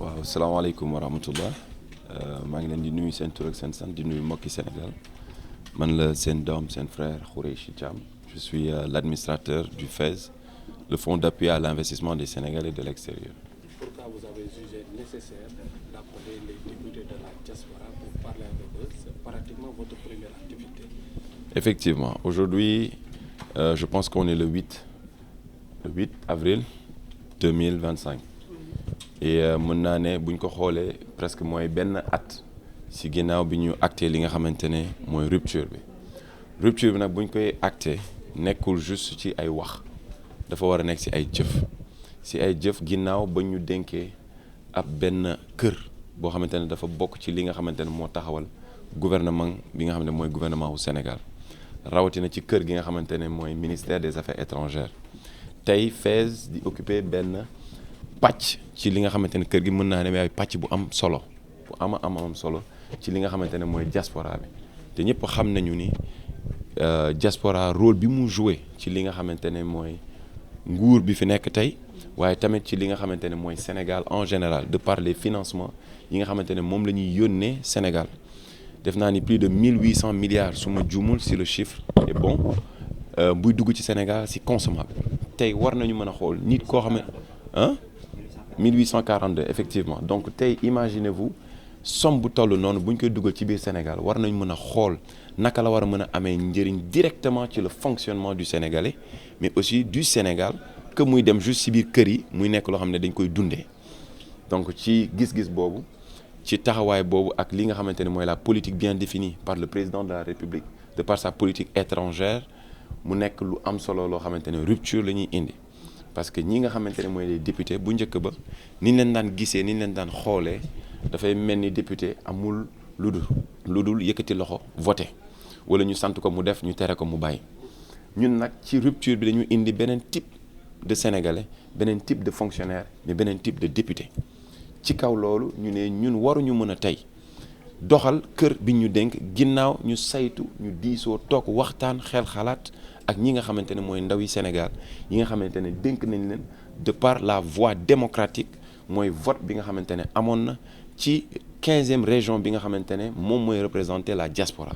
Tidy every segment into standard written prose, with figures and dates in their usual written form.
waaw salaamaaleykum wa rahmatullah maa ngi leen di nuyu seen tur ak seen sant di nuyu mbokki Sénégal man la seen doom seen frère Khoureychi Thiam je suis l'administrateur du FAISE, le fonds d'appui à l'investissement des Sénégalais de l'extérieur. Pourquoi vous avez jugé nécessaire d'appeler les députés de la diaspora pour parler avec eux? C'est pratiquement votre première activité. Effectivement, aujourd'hui, je pense qu'on est le 8 avril 2025. Et mën naa ne bu ñu ko xoolee presque mooy benn at si ginnaaw bi ñu acté li nga xamante ne mooy rupture bi nag bu ñu koy acté nekkul juste ci ay wax dafa war a nekk si ay jëf ginnaaw ba ñu dénkee ab benn kër boo xamante ne dafa bokk ci li nga xamante ne moo taxawal gouvernement bi nga xam ne mooy gouvernement wu Sénégal rawatina ci kër gi nga xamante ne mooy ministère des affaires étrangères tey FAISE di occuper benn pàcc ci li nga xamante ne kër gi mën naa ne ay pàcc bu am solo bu am solo ci li nga xamante ne mooy diaspora bi te ñëpp xam nañu ni diaspora rôle bi mu joué ci li nga xamante ne mooy nguur bi fi nekk tey waaye tamit ci li nga xamante ne mooy Sénégal en général de par les financements yi nga xamante ne moom la ñuy yónnee Sénégal def naa ni plus de 1800 milliards su ma juumul si le chiffre est bon buy dugg ci Sénégal si consommable tey war nañu mën a xool nit koo xam ne 1842 effectivement donc tey imaginez-vous somme bu toll noonu bu ñu koy dugal ci biir Sénégal war nañ mën a xool naka la war a mën a amee njëriñ directement ci le fonctionnement du Sénégalais mais aussi du Sénégal que muy dem juste ci biir kër yi muy nekk loo xam ne dañ koy dundee donc ci gis-gis boobu ci taxawaay boobu ak li nga xamante ne mooy la politique bien définie par le président de la République de par sa politique étrangère mu nekk lu am solo loo xamante ne rupture la ñuy indi parce que ñi nga xamante ne mooy les députés bu njëkk ba ni ñu leen daan gisee ni ñu leen daan xoolee dafay mel ni député amul lu dul yëkkati loxo voté wala ñu sant ko mu def ñu tere ko mu bàyyi ñun nag ci rupture bi dañu indi beneen type de sénégalais beneen type de fonctionnaire mais beneen type de député ci kaw loolu ñu ne ñun waruñu mën a tey doxal kër bi ñu dénk ginnaaw ñu saytu ñu diisoo toog waxtaan xel xalaat ak ñi nga xamante ne mooy ndawi Sénégal yi nga xamante ne dénk nañ leen de par la voie démocratique mooy vote bi nga xamante ne amoon na ci 15e région bi nga xamante ne moom mooy représenter la diaspora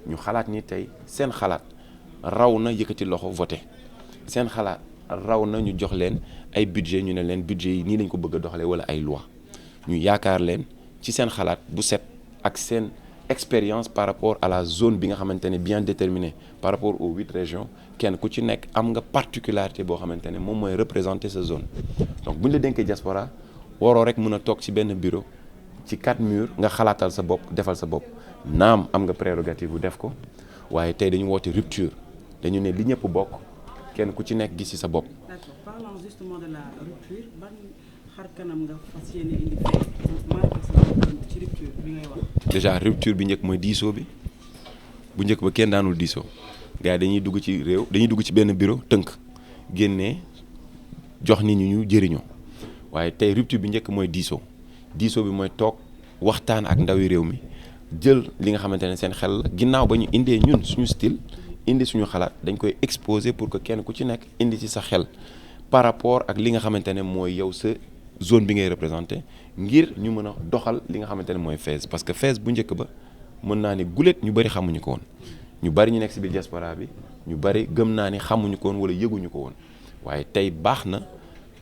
ñu xalaat ni tey seen xalaat raw na yëkkati loxo voté seen xalaat raw na ñu jox leen ay budget ñu ne leen budget yi nii lañ ko bëgg a doxalee wala ay loi ñu yaakaar leen ci seen xalaat bu set ak seen expérience par rapport à la zone bi nga xamante ne bien déterminée par rapport aux 8 régions kenn ku ci nekk am nga particularité boo xamante ne moom mooy représenter sa zone donc bu ñu la dénkee diaspora waroo rek mën a toog ci benn bureau ci 4 murs nga xalaatal sa bopp defal sa bopp naam am nga prérogative bu def ko waaye tey dañu woote rupture dañu ne li ñëpp bokk kenn ku ci nekk gis ci sa bopp. D'accord, parlons justement de la rupture ban xar kanam nga fas yéene indi ci rupture bi ngay wax. déjà rupture bi njëkk mooy diisoo bi bu njëkk ba kenn daanul diisoo gars yi dañuy dugg ci réew dañuy dugg ci benn bureau tënk génnee jox nit ñi ñu jëriñoo waaye tey rupture bi njëkk mooy diisoo bi mooy toog waxtaan ak ndawi réew mi jël li nga xamante ne seen xel la ginnaaw ba ñu indee ñun suñu style indi suñu xalaat dañ koy exposer pour que kenn ku ci nekk indi ci sa xel par rapport ak li nga xamante ne mooy yow sa zone bi ngay représenté ngir ñu mën a doxal li nga xamante ne mooy FAISE parce que FAISE bu njëkk ba mën naa ni guléet ñu bëri xamuñu ko woon ñu bëri ñu nekk si biir diaspora bi ñu bëri gëm naa ni xamuñu ko woon wala yëguñu ko woon waaye tey baax na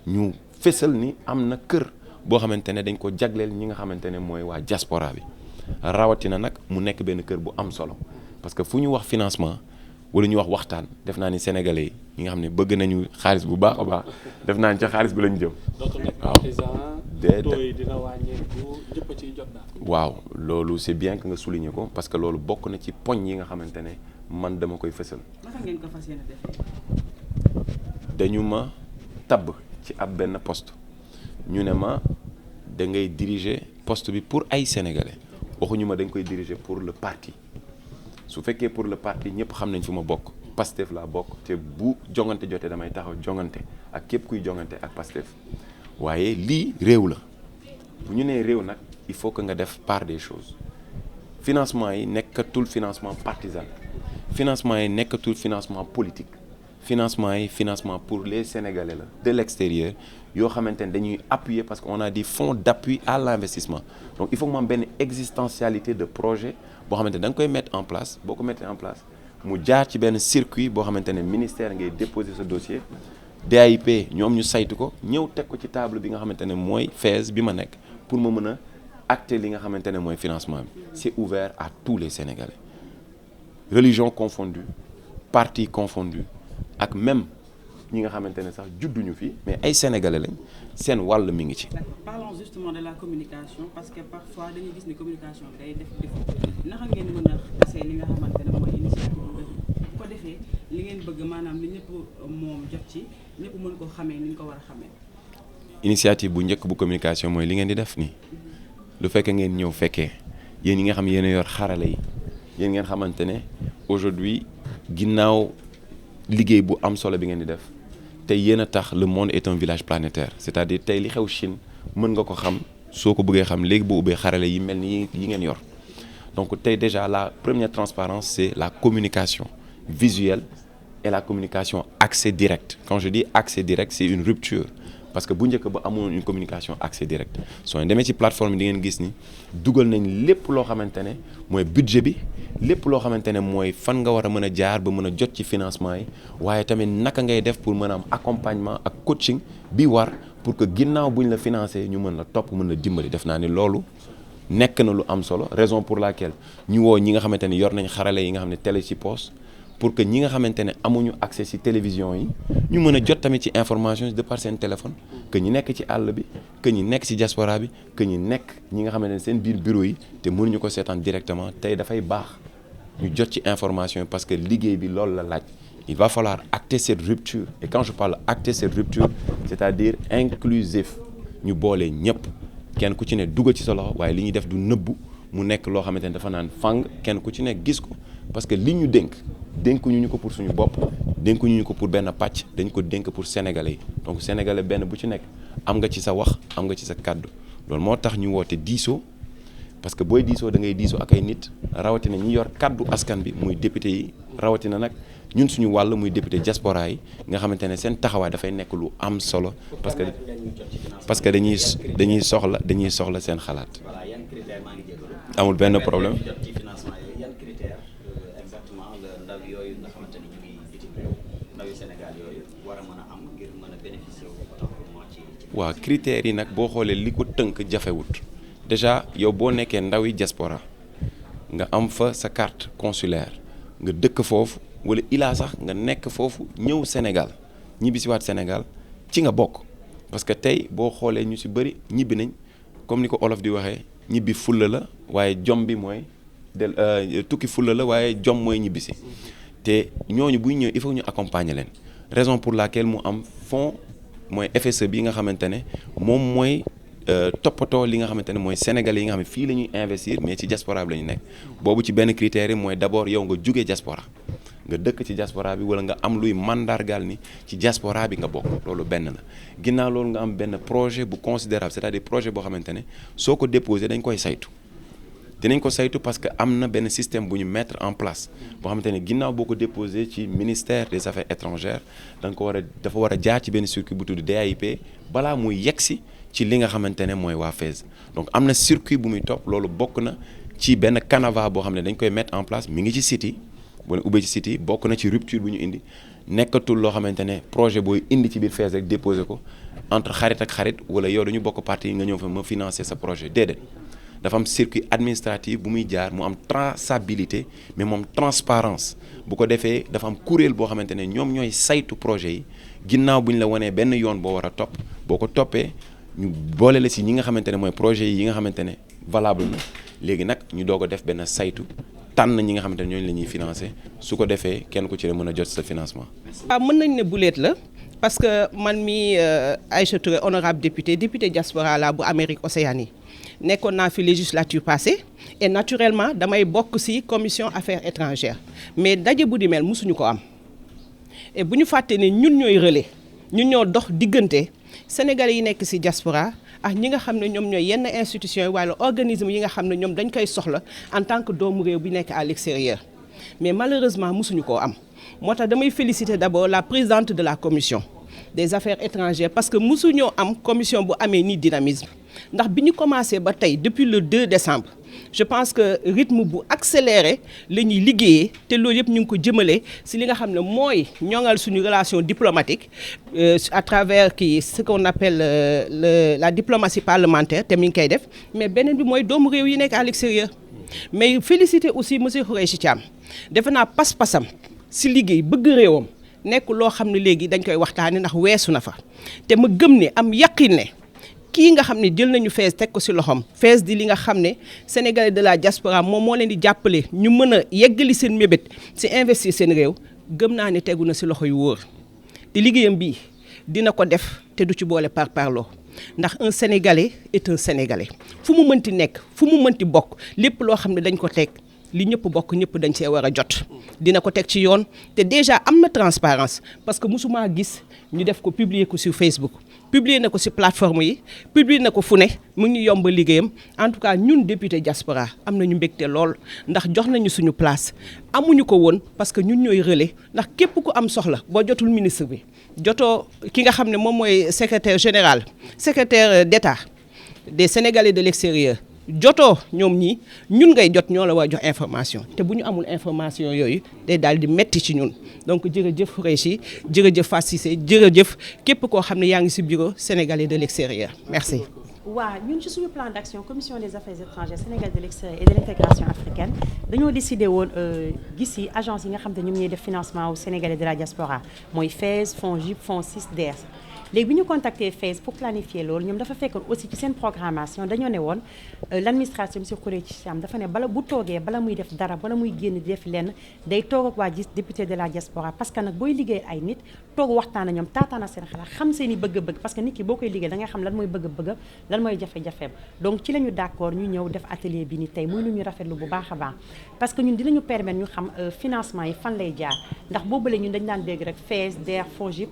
ñu fésal ni am na kër boo xamante ne dañ ko jagleel ñi nga xamante ne mooy waa diaspora bi rawatina nag mu nekk benn kër bu am solo parce que fu ñu wax financement wala ñu wax waxtaan def naa ni sénégalais yi nga xam ne bëgg nañu xaalis bu baax a baax def naa ni ca xaalis bi lañu jëm. waaw loolu c'est bien que nga souligner ko parce que loolu bokk na ci poñ yi nga xamante ne man dama koy fësal. naka ngeen ko fas yéene defee. dañu ma tabb ci ab benn poste ñu ne ma da ngay diriger poste bi pour ay sénégalais waxuñu ma dañ koy diriger pour le parti su fekkee pour le parti ñëpp xam nañ fu ma bokk Pastef laa bokk te bu jongante jotee damay taxaw jongante ak képp kuy jongante ak Pastef waaye lii réew la bu ñu nee réew nag il faut que nga def part des choses financement yi nekkatul financement partisan financement yi nekkatul financement politique financement yi financement pour les Sénégalais la de l'extérieur yoo xamante ne dañuy appuyer parce que on a des fonds d'appui à l'investissement donc il faut que mu am benn existentialité de projet boo xamante ne da nga koy mettre en place boo ko mettre en place mu jaar ci benn circuit boo xamante ne ministère ngay déposer ce dossier DAIP ñoom ñu saytu ko ñëw teg ko ci table bi nga xamante ne mooy FAISE bi ma nekk pour ma mën a acter li nga xamante ne mooy financement bi c'est ouvert à tous les Sénégalais religion confondue partis confondus ak même ñi nga xamante ne sax judduñu fi mais ay Sénégalais lañ seen wàll mi ngi ci. Parlons justement de la communication parce que parfois dañuy gis ni communication bi day def défaut naka ngeen mën a tasee li nga xamante ne mooy initiative bu ko defee li ngeen bëgg maanaam li ñëpp moom jot ci ñëpp mën ko xamee ni ñu ko war a xamee. initiative bu njëkk bu communication mooy li ngeen di def nii lu fekkee ngeen ñëw fekkee yéen ñi nga xam yéen a yor xarale yi yéen ngeen xamante ne aujourd'hui ginnaaw liggéey bu am solo bi ngeen di def tey yéen a tax le monde est un village planétaire c'est-à-dire tey li xew Chine mën nga ko xam soo ko bëggee xam léegi boo ubbee xarale yi mel ni yi ngeen yor donc tey déjà la première transparence c'est la communication visuelle et la communication accès direct quand je dis accès direct c'est une rupture parce que bu njëkk ba amoon une communication accès direct soo demee ci plateforme bi di ngeen gis ni dugal nañ lépp loo xamante ne mooy budget bi lépp loo xamante ne mooy fan nga war a mën a jaar ba mën a jot ci financement yi waaye tamit naka ngay def pour mën a am accompagnement ak coaching bi war pour que ginnaaw buñ la financer ñu mën la topp mën la dimbali def naa ni loolu nekk na lu am solo raison pour laquelle ñu woo ñi nga xamante ne yor nañ xarale yi nga xam ne télé ci poste pour que ñi nga xamante ne amuñu accès ci télévision yi ñu mën a jot tamit ci information de par seen téléphone que ñi nekk ci àll bi que ñi nekk ci diaspora bi que ñi nekk ñi nga xamante ne seen biir bureau yi te mënuñu ko seetaan directement tey dafay baax ñu jot ci information yi parce que liggéey bi loolu la laaj il va falloir acter cette rupture et quand je parle acter cette rupture c'est-à-dire inclusif ñu boole ñëpp kenn ku ci ne dugal ci sa loxo waaye li ñuy def du nëbbu mu nekk loo xamante ne dafa naan fang kenn ku ci nekk gis ko parce que li ñu dénkuñu ñu ko pour suñu bopp dénkuñu ñu ko pour benn pàcc dañ ko dénk pour sénégalais yi donc sénégalais benn bu ci nekk am nga ci sa wax am nga ci sa kàddu loolu moo tax ñu woote diisoo parce que booy diisoo da ngay diisoo ak ay nit rawatina ñi yor kàddu askan bi muy député yi rawatina nag ñun suñu wàll muy député diaspora yi nga xamante ne seen taxawaay dafay nekk lu am solo parce que dañuy soxla seen xalaat amul benn problème. waaw critères yi nag boo xoolee li ko tënk jafewut déjà yow boo nekkee ndawi diaspora nga am fa sa carte consulaire nga dëkk foofu wala ilaa sax nga nekk foofu ñëw Sénégal ñibbi si waat Sénégal ci nga bokk parce que tey boo xoolee ñu si bëri ñibbi nañ comme ni ko olof di waxee ñibbi fulla la waaye jom bi mooy tukki fulla la waaye jom mooy ñibbi si te ñooñu buy ñëw il faut ñu accompagner leen raison pour laquelle mu am fonds mooy FSE bi nga xamante ne moom mooy toppatoo li nga xamante ne mooy sénégalais yi nga xam ne fii la ñuy investir mais ci diaspora bi la ñu nekk boobu ci benn critère yi mooy d'abord yow nga jugee diaspora nga dëkk ci diaspora bi wala nga am luy mandargal ni ci diaspora bi nga bokk loolu benn la ginnaaw loolu nga am benn projet bu considérable c'est-à-dire projet boo xamante ne soo ko déposé dañ koy saytu dinañ ko saytu parce que am na benn système bu ñu mettre en place boo xamante ne ginnaaw boo ko déposé ci ministère des affaires étrangères dafa war a jaar ci benn circuit bu tudd DAIP balaa muy yegsi ci li nga xamante ne mooy waa FAISE donc am na circuit bu muy topp loolu bokk na ci benn canevas boo xam ne dañ koy mettre en place mi ngi ci site yi boo ubbee ci site yi bokk na ci rupture bu ñu indi nekkatul loo xamante ne projet booy indi ci biir FAISE rek déposé ko entre xarit ak xarit wala yow dañu bokk parti nga ñëw fa ma financer sa projet déedéet dafa am circuit administratif bu muy jaar mu am traçabilité mais moom transparence bu ko defee dafa am kuréel boo xamante ne ñoom ñooy saytu projet yi ginnaaw bu ñu la wanee benn yoon boo war a topp boo ko toppee ñu boole la si ñi nga xamante ne mooy projet yi nga xamante ne valable na léegi nag ñu doog a def benn saytu tànn ñi nga xamante ne ñooñu la ñuy financer su ko defee kenn ku ci mën a jot sa financement. waaw mën nañ ne buleet la parce que man mi Aïcha Touré honorable député diaspora la bu Amérique Océanie nekkoon naa fi législature passée et naturellement damay bokk ci commission affaires étrangères mais daje bu di mel musuñu ko am et bu ñu fàtte ne ñun ñooy relais ñun ñoo dox diggante sénégalais yi nekk ci diaspora ak ñi nga xam ne ñoom ñooy yenn institutions yi wala organisme yi nga xam ne ñoom dañ koy soxla en tant que doomu réew bi nekk à l'extérieur mais malheureusement musuñu koo am moo tax damay féliciter d'abord la présidente de la commission des affaires étrangères parce que musuñoo am commission bu amee ni dynamisme ndax bi ñu commencé ba tey depuis le 2 décembre je pense que rythme bu accéléré la ñuy liggéeyee te loolu yëpp ñu ngi ko jëmale si li nga xam ne mooy ñoŋal suñu relation diplomatique à travers ce qu'on appelle la diplomatie parlementaire te mi ngi koy def mais beneen bi mooy doomu réew yi nekk à l'extérieur mais féliciter aussi monsieur Khoureychi Thiam defe naa pas-pasam si liggéey bëgg réewam nekk loo xam ne léegi dañ koy waxtaane ndax weesu na fa te ma gëm ne am yaqin ne kii nga xam ne jël nañu FAISE teg ko si loxoom FAISE di li nga xam ne sénégalais de la diaspora moom moo leen di jàppale ñu mën a yeggali seen mébét si investir seen réew gëm naa ne tegu na si loxo yu wóor te liggéeyam bii dina ko def te du ci boole par parloo ndax un sénégalais est un sénégalais fu mu mënti nekk fu mu mënti bokk lépp loo xam ne dañ ko teg li ñëpp bokk ñëpp dañ see war a jot dina ko teg ci yoon te déjà am na transparence parce que musuma gis ñu def ko publier ko sur Facebook publier na ko ci plateforme yi publier na ko fu ne mu ngi yomb liggéeyam en tout cas ñun député diaspora am nañu mbégte lool ndax jox nañu suñu place amuñu ko woon parce que ñun ñooy relais ndax képp ku am soxla boo jotul ministre bi jotoo ki nga xam ne moom mooy secrétaire général secrétaire d'État des Sénégalais de l'extérieur jotoo ñoom ñii ñun ngay jot ñoo la war jox information te bu ñu amul information yooyu day daal di metti ci ñun donc jërëjëf Khoureychi jërëjëf Fatou Cissé jërëjëf képp koo xam ne yaa ngi ci bureau sénégalais de l'extérieur merci. waaw ñun ci suñu plan d'action commission des affaires étrangères sénégalais de l'extérieur et de l'intégration africaine dañoo décidé woon gis yi agence yi nga xam te ñoom ñooy def financement au sénégalais de la diaspora mooy FAISE FONGIP FONSIS DER. léegi bi ñu contacté FAISE pour planifier loolu ñoom dafa fekkoon aussi ci seen programmation dañoo ne woon l'administration monsieur Khoureychi Thiam dafa ne bala bu toogee bala muy def dara bala muy génn di def lenn day toog ak waa député de la diaspora parce que nag booy liggéey ay nit toog waxtaan ak ñoom taataana seen xalaat xam seen i bëgg-bëgg parce que nit ki boo koy liggéey da ngay xam lan mooy bëgg-bëggam lan mooy jafe-jafeem donc ci la ñu d'accord ñu ñëw def atelier bi ni tey muy lu ñu rafetlu bu baax a baax parce que ñun dinañu permettre ñu xam financement yi fan lay jaar ndax boobule ñun dañ daan dégg rek FAISE DER FONGIP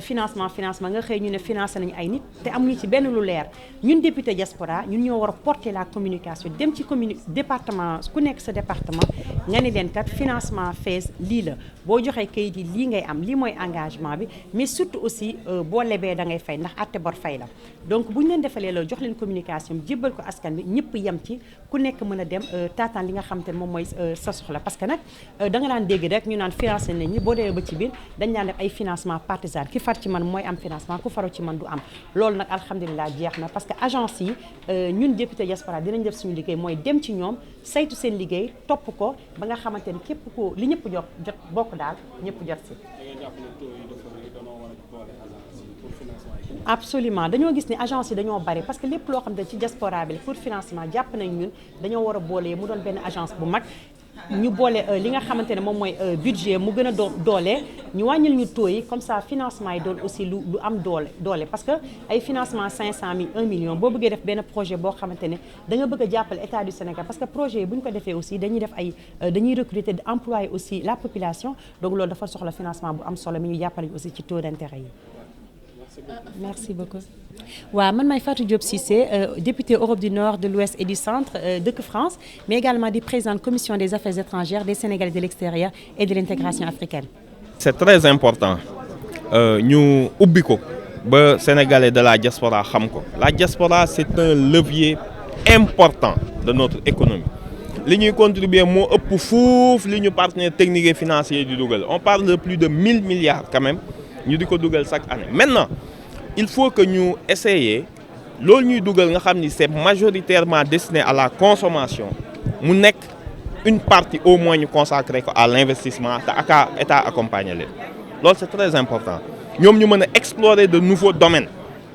financement nga xëy ñu ne financé nañu ay nit te amuñu ci benn lu leer ñun député diaspora ñun ñoo war a porter la communication dem ci département ku nekk sa département nga ni leen kat financement FAISE lii la boo joxee kayit yi lii ngay am lii mooy engagement bi mais surtout aussi boo lebee da ngay fay ndax atte bor fay la donc bu ñu leen defalee loolu jox leen communication bi jébbal ko askan bi ñëpp yem ci ku nekk mën a dem taataan li nga xam te ne moom mooy sa soxla parce que nag da nga daan dégg rek ñu naan financé nañ ñi boo demee ba ci biir dañ daan def ay financement partisan ki far ci man mooy am financement ku faru ci man du am loolu nag alhamdulilah jeex na parce que agence yi ñun député diaspora dinañ def suñu liggéey mooy dem ci ñoom saytu seen liggéey topp ko ba nga xamante ni képp ko li ñëpp jot bokk daal ñëpp jot si. absolument dañoo gis ni agence yi dañoo bari parce que lépp loo xam ne ci diaspora bi pour financement jàpp nañ ñun dañoo war a boole mu doon benn agence bu mag ñu boole li nga xamante ne moom mooy budget mu gën a doole ñu wàññil ñu taux yi comme ça financement yi doon aussi lu am doole parce que ay financement 500 000 1 million boo bëggee def benn projet boo xamante ne da nga bëgg a jàppale état du Sénégal parce que projet yi bu ñu ko defee aussi dañuy def dañuy recruter di employer aussi la population donc loolu dafa soxla financement bu am solo mi ñu jàppale aussi ci taux d'intérêt yi. Merci beaucoup. waaw man maay Fatou Diop Cissé députée Europe du Nord de l'Ouest et du Centre dëkk France mais également di présidente commission des affaires étrangères des Sénégalais de l'extérieur et de l'intégration africaine. C'est très important ñu ubbi ko ba Sénégalais de la diaspora xam ko la diaspora c'est un levier important de notre économie li ñuy contribuer moo ëpp fuuf li ñu partenaires techniques et financiers di dugal on parle de plus de 1000 milliards quand même ñu di ko dugal chaque année maintenant. Il faut que ñu essayer loolu ñuy dugal nga xam ni c'est majoritairement destiné à la consommation mu nekk une partie au moins ñu consacrer ko à l'investissement te aka état accompagner leen loolu c'est très important ñoom ñu mën a explorer de nouveaux domaines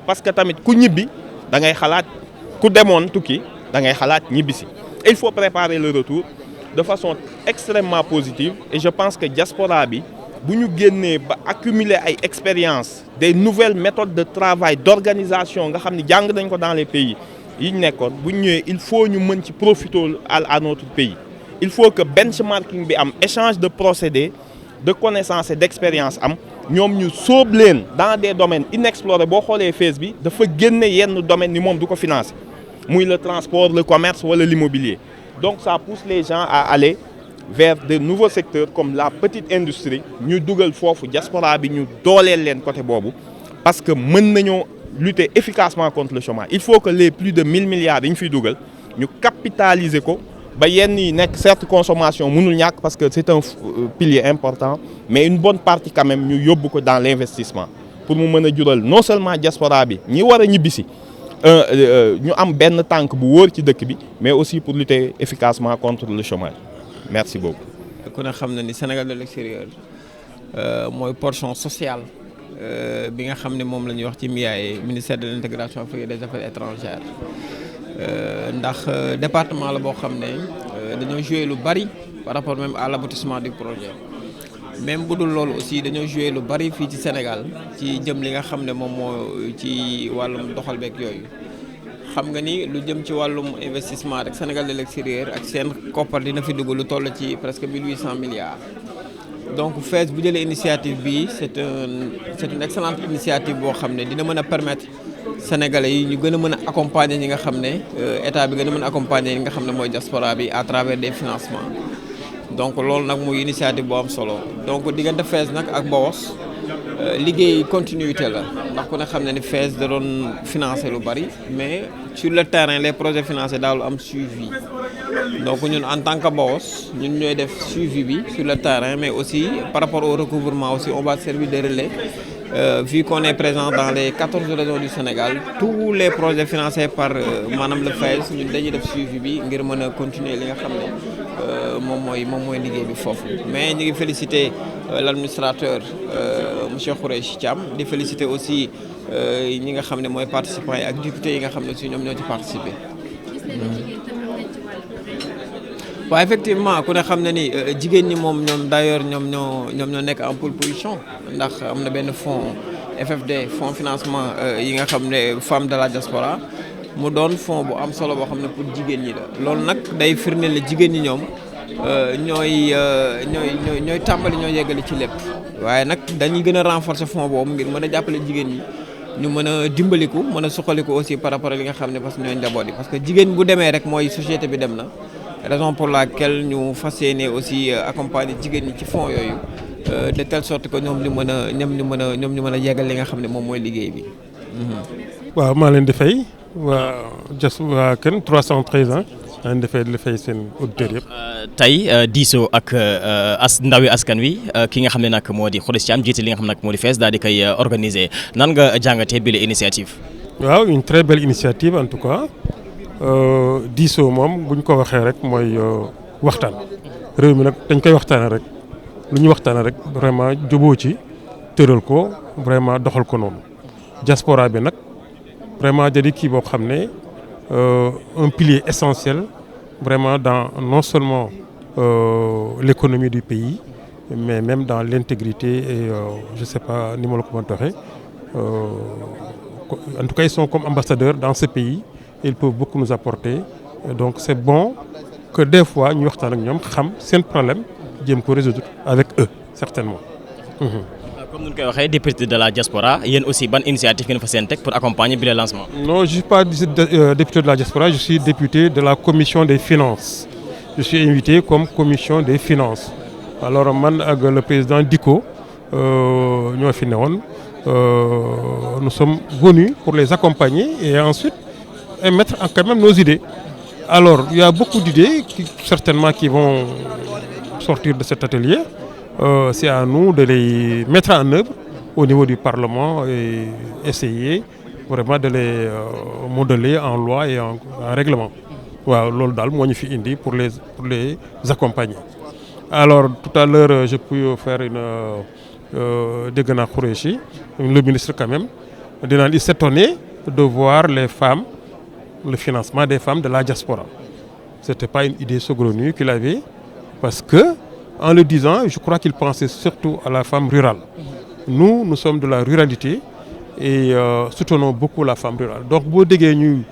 parce que tamit ku ñibbi da ngay xalaat ku demoon tukki da ngay xalaat ñibbi si il faut préparer le retour de façon extrêmement positive et je pense que diaspora bi bu ñu génnee ba accumuler ay expériences des nouvelles méthodes de travail d'organisation nga xam ni jàng nañ ko dans les pays yi ñu nekkoon bu ñu ñëwee il faut ñu mën ci profiter à notre pays il faut que benchmarking bi am échange de procédés de connaissances et d'expérience am ñoom ñu sóob leen dans des domaines inexplorés boo xoolee FAISE bi dafa génne yenn domaines ni moom du ko financer muy le transport le commerce wala l'immobilier donc ça pousse les gens à aller vers de nouveaux secteurs comme la petite industrie ñu dugal foofu diaspora bi ñu dooleel leen côté boobu parce que mën nañoo lutter efficacement contre le chômage. Il faut que les plus de 1000 milliards yi ñu fiy dugal ñu capitaliser ko ba yenn yi nekk certes consommation mënul ñàkk parce que c'est un pilier important mais une bonne partie quand même ñu yóbbu ko dans l'investissement pour mu mën a jural non seulement diaspora bi ñi war a ñibbisi ñu am benn tànk bu wóor ci dëkk bi mais aussi pour lutter efficacement contre le chômage. Merci beaucoup. ku ne xam na ni Sénégal de l'extérieur mooy portion sociale bi nga xam ne moom la ñuy wax ci MIAE ministère de l'intégration africaine et des affaires étrangères ndax département la boo xam ne dañoo jouer lu bari par rapport même à l'aboutissement du projet même bu dul loolu aussi dañoo jouer lu bari fii ci Sénégal ci jëm li nga xam ne moom moo ci wàllum doxal beeg yooyu xam nga ni lu jëm ci wàllum investissement rek Sénégal de l'extérieur ak seen koppar dina fi dugg lu toll ci presque 1800 milliards. Donc FAISE bu jëlee initiative bi c'est une excellente initiative boo xam ne dina mën a permettre sénégalais yi ñu gën a mën a accompagner ñi nga xam ne état bi gën a mën a accompagner ñi nga xam ne mooy diaspora bi à travers des financements donc loolu nag muy initiative boo am solo donc diggante FAISE nag ak BOOS liggéey continuité la ndax ku ne xam ne ni FAISE da doon financer lu bari mais sur le terrain les projets financés daal am suivi donc ñun en tant que BOOS ñun ñooy def suivi bi sur le terrain mais aussi par rapport au recouvrement aussi on va servir de relais vu qu'on est présent dans les 14 régions du Sénégal tous les projets financés par maanaam le FAISE ñun dañuy def suivi bi ngir mën a continuer li nga xam ne moom mooy liggéey bi foofu mais ñu ngi féliciter l'administrateur monsieur Khoureyssi Thiam di féliciter aussi ñi nga xam ne mooy participants yi ak députés yi nga xam ne aussi ñoom ñoo ci participer. waaw effectivement ku ne xam ne ni jigéen ñi moom ñoom d'ailleurs ñoom ñoo nekk en pole position ndax am na benn fonds FFD fonds financement yi nga xam ne femmes de la diaspora mu doon fonds bu am solo boo xam ne pour jigéen ñi la loolu nag day firndeel la jigéen ñi ñoom ñooy tàmbali ñooy yeggali ci lépp waaye nag dañuy gën a renforcer fonds boobu ngir mën a jàppale jigéen ñi ñu mën a dimbaliku mën a suqaliku aussi par rapport ak li nga xam ne parce que ñooy njaboot yi parce que jigéen bu demee rek mooy société bi dem na raison pour laquelle ñu fas yéene aussi accompagner jigéen ñi ci fonds yooyu de telle sorte que ñoom ñu mën a yeggal li nga xam ne moom mooy liggéey bi. waaw maa leen di fay waa kenn 313 ans maa leen di fay seen auditeurs yëpp. tey diisoo ak ndawi askan wi ki nga xam ne nag moo di Khoureyssi Thiam jiite li nga xam ne nag moo di FAISE daal di koy organiser nan nga jàngatee bi la initiative. waaw une très belle initiative en tout cas. diisoo moom bu ñu ko waxee rek mooy waxtaan réew mi nag dañ koy waxtaane rek lu ñu waxtaane rek vraiment juboo ci tëral ko vraiment doxal ko noonu diaspora bi nag vraiment jadi kii boo xam ne un pilier essentiel vraiment dans non seulement l'économie du pays mais même dans l'intégrité et je sais pas ni ma la ko mën a waxee en tout cas ils sont comme ambassadeurs dans ce pays. Ils peuvent beaucoup nous apporter donc c'est bon que des fois ñu waxtaan ak ñoom xam seen problème jéem ko résoudre avec eux certainement. comme ni ñu koy waxee député de la diaspora yéen aussi ban initiative ngeen fa seen teg pour accompagner bi le lancement. non je suis pas député de la diaspora je suis député de la commission des finances je suis invité comme commission des finances alors man ak le président Dicko ñoo fi newoon nous sommes venus pour les accompagner et ensuite. Et mettre en quand même nos idées. Alors, il y a beaucoup d'idées certainement qui vont sortir de cet atelier. C'est à nous de les mettre en œuvre au niveau du Parlement et essayer vraiment de les modeler en loi et en règlement. Waaw loolu daal moo ñu fi indi pour les accompagner. Alors, tout à l'heure, je peux faire dégg naa Khoureyssi, le ministre quand même, il s'étonnait de voir les femmes le financement des femmes de la diaspora. C'était pas une idée saugrenue qu'il avait parce que en le disant, je crois qu'il pensait surtout à la femme rurale. Nous sommes de la ruralité et soutenons beaucoup la femme rurale. Donc boo déggee ñu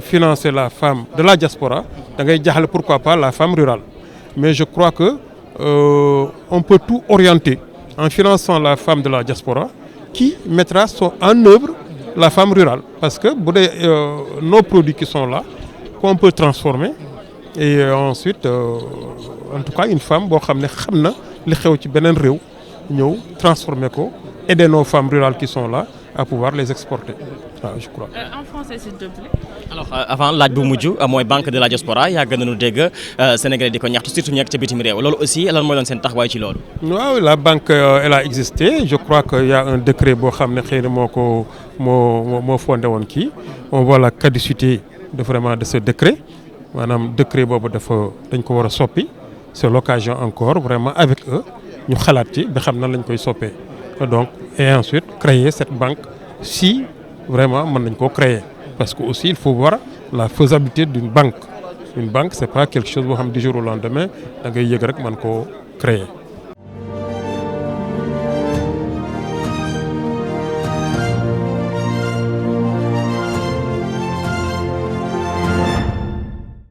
financer la femme de la diaspora, da ngay jaaxle pourquoi pas la femme rurale. Mais je crois que on peut tout orienter en finançant la femme de la diaspora qui mettra en œuvre la femme rurale parce que bu dee nos produits qui sont là qu'on peut transformer et ensuite en tout cas une femme boo xam ne xam na li xew ci beneen réew ñëw transformer ko aider nos femmes rurales qui sont là à pouvoir les exporter. Je crois. En français, s'il te plaît. Alors avant laaj bu mujj mooy banque de la diaspora yàgg nañu dégg Sénégalais di ko ñaxtu surtout ñu nekk ca bitim réew loolu aussi lan mooy doon seen taxawaay ci loolu. waaw la banque elle a existé je crois qu'il y a un décret boo xam ne xëy na moo fondé woon kii on voit la caducité de ce décret maanaam décret boobu dañ ko war a soppi c'est l'occasion encore vraiment avec eux ñu xalaat ci ba xam nan lañ koy soppee donc et ensuite créer cette banque si vraiment mën nañ koo créer parce que aussi il faut voir la faisabilité d'une banque. Une banque c'est pas quelque chose boo xam du jour au lendemain da ngay yëg rek mën koo créer.